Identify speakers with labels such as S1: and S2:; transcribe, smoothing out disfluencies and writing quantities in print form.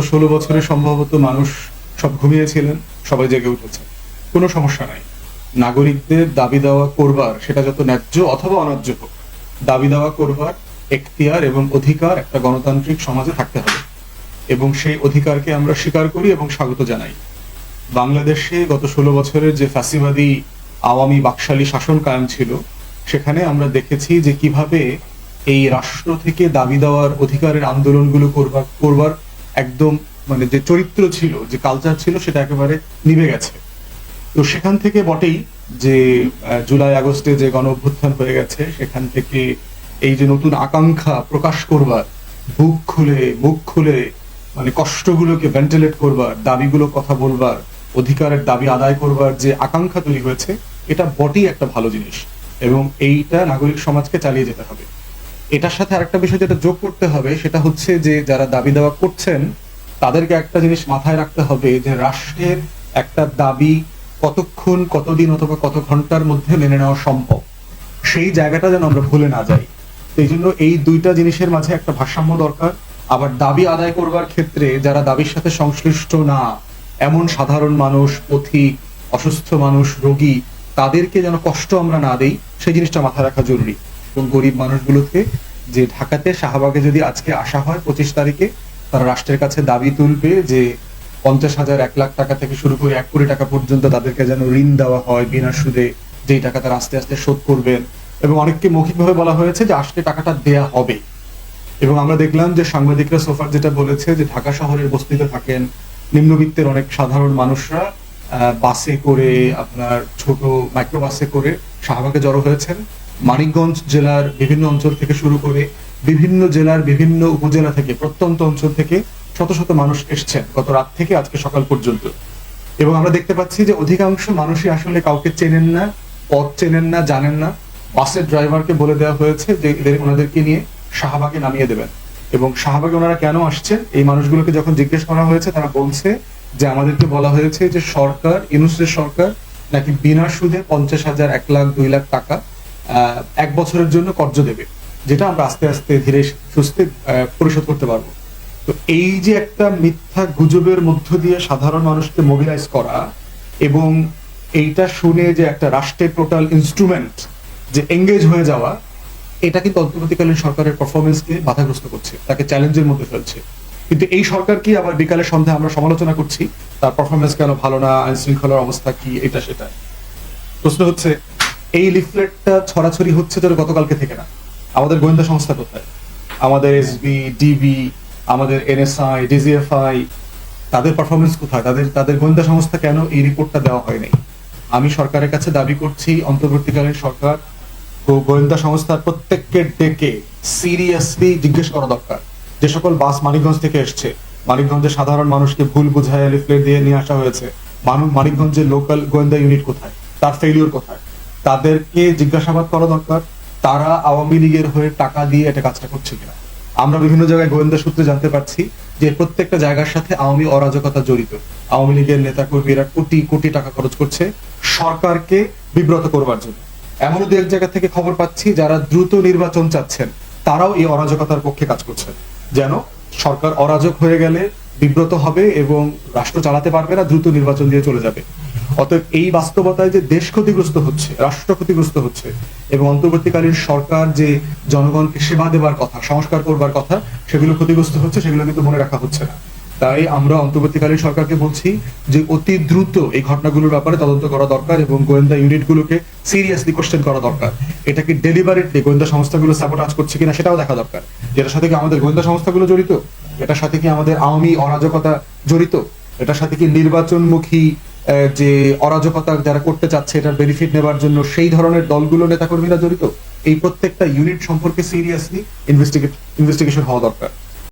S1: গত 16 বছরে সম্ভবত মানুষ সব ঘুমিয়েছিলেন, সবাই জেগে উঠেছে। কোনো সমস্যা নাই। নাগরিকদের দাবি দাওয়া করবার, সেটা যত ন্যায্য অথবা অন্যায্য হোক, দাবি দাওয়া করবার এখতিয়ার এবং অধিকার একটা গণতান্ত্রিক সমাজে থাকতে হবে, এবং সেই অধিকারকে আমরা স্বীকার করি এবং স্বাগত জানাই। বাংলাদেশে গত 16 বছরের যে ফ্যাসিবাদী আওয়ামী বাকশালী শাসন কায়েম ছিল, সেখানে আমরা দেখেছি যে কিভাবে এই রাষ্ট্র থেকে দাবি দেওয়ার অধিকারের আন্দোলনগুলো করবার একদম মানে যে চরিত্র ছিল, যে কালচার ছিল, সেটা একেবারে নিভে গেছে। তো সেখান থেকে বটেই যে জুলাই আগস্টে যে গণ অভ্যুত্থান হয়ে গেছে, সেখান থেকে এই যে নতুন আকাঙ্ক্ষা প্রকাশ করবার, মুখ খুলে মানে কষ্টগুলোকে ভেন্টিলেট করবার, দাবিগুলো কথা বলবার, অধিকারের দাবি আদায় করবার যে আকাঙ্ক্ষা তৈরি হয়েছে, এটা বটেই একটা ভালো জিনিস, এবং এইটা নাগরিক সমাজকে চালিয়ে যেতে হবে। এটার সাথে আরেকটা বিষয় যেটা যোগ করতে হবে, সেটা হচ্ছে যে যারা দাবি দেওয়া করছেন তাদেরকে একটা জিনিস মাথায় রাখতে হবে যে রাষ্ট্রের একটা দাবি কতক্ষণ, কতদিন অথবা কত ঘন্টার মধ্যে মেনে নেওয়া সম্ভব, সেই জায়গাটা যেন আমরা ভুলে না যাই। এই জন্য এই দুইটা জিনিসের মাঝে একটা ভারসাম্য দরকার। আবার দাবি আদায় করবার ক্ষেত্রে যারা দাবির সাথে সংশ্লিষ্ট না, এমন সাধারণ মানুষ, পথিক, অসুস্থ মানুষ, রোগী, তাদেরকে যেন কষ্ট আমরা না দেই, সেই জিনিসটা মাথায় রাখা জরুরি। এবং গরিব মানুষগুলোকে, যে ঢাকাতে শাহবাগে যদি আজকে আসা হয় 25 তারিখে, তারা রাষ্ট্রের কাছে দাবি তুলবে যে 50,000, 1 লাখ টাকা থেকে শুরু করে 1 কোটি টাকা পর্যন্ত তাদেরকে যেন ঋণ দেওয়া হয় বিনা সুদে, যেই টাকা তারা আস্তে আস্তে শোধ করবেন। এবং অনেককে মৌখিকভাবে বলা হয়েছে যে আসলে টাকাটা দেয়া হবে। এবং আমরা দেখলাম যে সাংবাদিকরা সোফার যেটা বলেছে যে ঢাকা শহরের বস্তিতে থাকেন নিম্নবিত্তের অনেক সাধারণ মানুষরা বাসে করে, আপনার ছোট মাইক্রোবাসে করে শাহবাগে জড়ো হয়েছেন। মানিকগঞ্জ জেলার বিভিন্ন অঞ্চল থেকে শুরু করে বিভিন্ন জেলার বিভিন্ন উপজেলা থেকে, প্রত্যন্ত অঞ্চল থেকে শত শত মানুষ এসছেন গত রাত থেকে আজকে সকাল পর্যন্ত। এবং আমরা দেখতে পাচ্ছি যে অধিকাংশ মানুষই আসলে কাউকে চেনেন না, পথ চেনেন না, জানেন না। বাসের ড্রাইভারকে বলে দেওয়া হয়েছে যে ওনাদেরকে নিয়ে শাহবাগে নামিয়ে দেবেন। এবং শাহবাগে ওনারা কেন আসছেন, এই মানুষগুলোকে যখন জিজ্ঞেস করা হয়েছে, তারা বলছে যে আমাদেরকে বলা হয়েছে যে সরকার, ইউনূসের সরকার নাকি বিনা সুদে 50,000, 1 লাখ, 2 লাখ টাকা 1 বছরের জন্য কর্জ দেবে, যেটা আমরা আস্তে আস্তে ধীরে সুস্থে পরিশোধ করতে পারবো। তো এই যে একটা মিথ্যা গুজবের মধ্য দিয়ে সাধারণ মানুষকে মোবিলাইজ করা, এবং এইটা শুনে যে একটা রাষ্ট্রের টোটাল ইনস্ট্রুমেন্ট যে এঙ্গেজ হয়ে যাওয়া, এটা কিন্তু অন্তর্বর্তীকালীন সরকারের পারফরমেন্সকে বাধাগ্রস্ত করছে, তাকে চ্যালেঞ্জের মধ্যে ফেলছে। কিন্তু এই সরকার কি আবার বিকালের সন্ধ্যায় আমরা সমালোচনা করছি তার পারফরমেন্স কেন ভালো না, আইন শৃঙ্খলার অবস্থা কি, এটা সেটা। প্রশ্ন হচ্ছে এই লিফলেটটা ছড়াছড়ি হচ্ছে তো গতকালকে থেকে না। আমাদের গোয়েন্দা সংস্থা কোথায়? আমাদের এসবি, ডিবি, আমাদের এনএসআই, ডিজিএফআই, তাদের পারফরমেন্স কোথায়? তাদের গোয়েন্দা সংস্থা কেন এই রিপোর্টটা দেওয়া হয়নি? আমি সরকারের কাছে দাবি করছি অন্তর্বর্তীকালীন সরকার গোয়েন্দা সংস্থার প্রত্যেককে ডেকে সিরিয়াসলি জিজ্ঞেস করা দরকার। যে সকল বাস মানিকগঞ্জ থেকে এসছে, মানিকগঞ্জের সাধারণ মানুষকে ভুল বুঝায় লিফলেট দিয়ে নিয়ে আসা হয়েছে, মানিকগঞ্জের লোকাল গোয়েন্দা ইউনিট কোথায়, তার ফেলিওর কোথায়, তাদেরকে জিজ্ঞাসাবাদ করা দরকার। তারা আওয়ামী লীগের হয়ে টাকা দিয়ে এটা কাজটা করছে কিনা। আমরা বিভিন্ন জায়গায় গোয়েন্দা সূত্রে জানতে পারছি যে প্রত্যেকটা জায়গার সাথে আওয়ামী অরাজকতা জড়িত। আওয়ামী লীগের নেতা কর্মীরা কোটি কোটি টাকা খরচ করছে সরকারকে বিব্রত করবার জন্য। এমনও দু এক জায়গা থেকে খবর পাচ্ছি যারা দ্রুত নির্বাচন চাচ্ছেন, তারাও এই অরাজকতার পক্ষে কাজ করছেন, যেন সরকার অরাজক হয়ে গেলে বিব্রত হবে এবং রাষ্ট্র চালাতে পারবে না, দ্রুত নির্বাচন দিয়ে চলে যাবে। অতএব এই বাস্তবতায় যে দেশ ক্ষতিগ্রস্ত হচ্ছে, রাষ্ট্র ক্ষতিগ্রস্ত হচ্ছে, এবং অন্তর্বর্তীকালীন সরকার যে জনগণকে সেবা দেবার কথা, সংস্কার করবার কথা, সেগুলো ক্ষতিগ্রস্ত হচ্ছে, সেগুলো কিন্তু মনে রাখা হচ্ছে না। তাই আমরা অন্তর্বর্তীকালীন সরকারকে বলছি যে অতি দ্রুত এই ঘটনাগুলোর ব্যাপারে তদন্ত করা দরকার এবং গোয়েন্দা ইউনিটগুলোকে সিরিয়াসলি কোশ্চেন করা দরকার। এটা কি ডেলিভারেটলি গোয়েন্দা সংস্থাগুলো সাবোটাজ করছে কিনা সেটাও দেখা দরকার। যেটার সাথে কি আমাদের গোয়েন্দা সংস্থাগুলো জড়িত, এটার সাথে কি আমাদের আওয়ামী অরাজকতা জড়িত, এটার সাথে কি নির্বাচনমুখী যে অরাজকতা যারা করতে চাচ্ছে এটার বেনিফিট নেবার জন্য সেই ধরনের দলগুলো, নেতাকর্মীরা জড়িত। এই প্রত্যেকটা ইউনিট সম্পর্কে সিরিয়াসলি ইনভেস্টিগেশন হওয়া দরকার।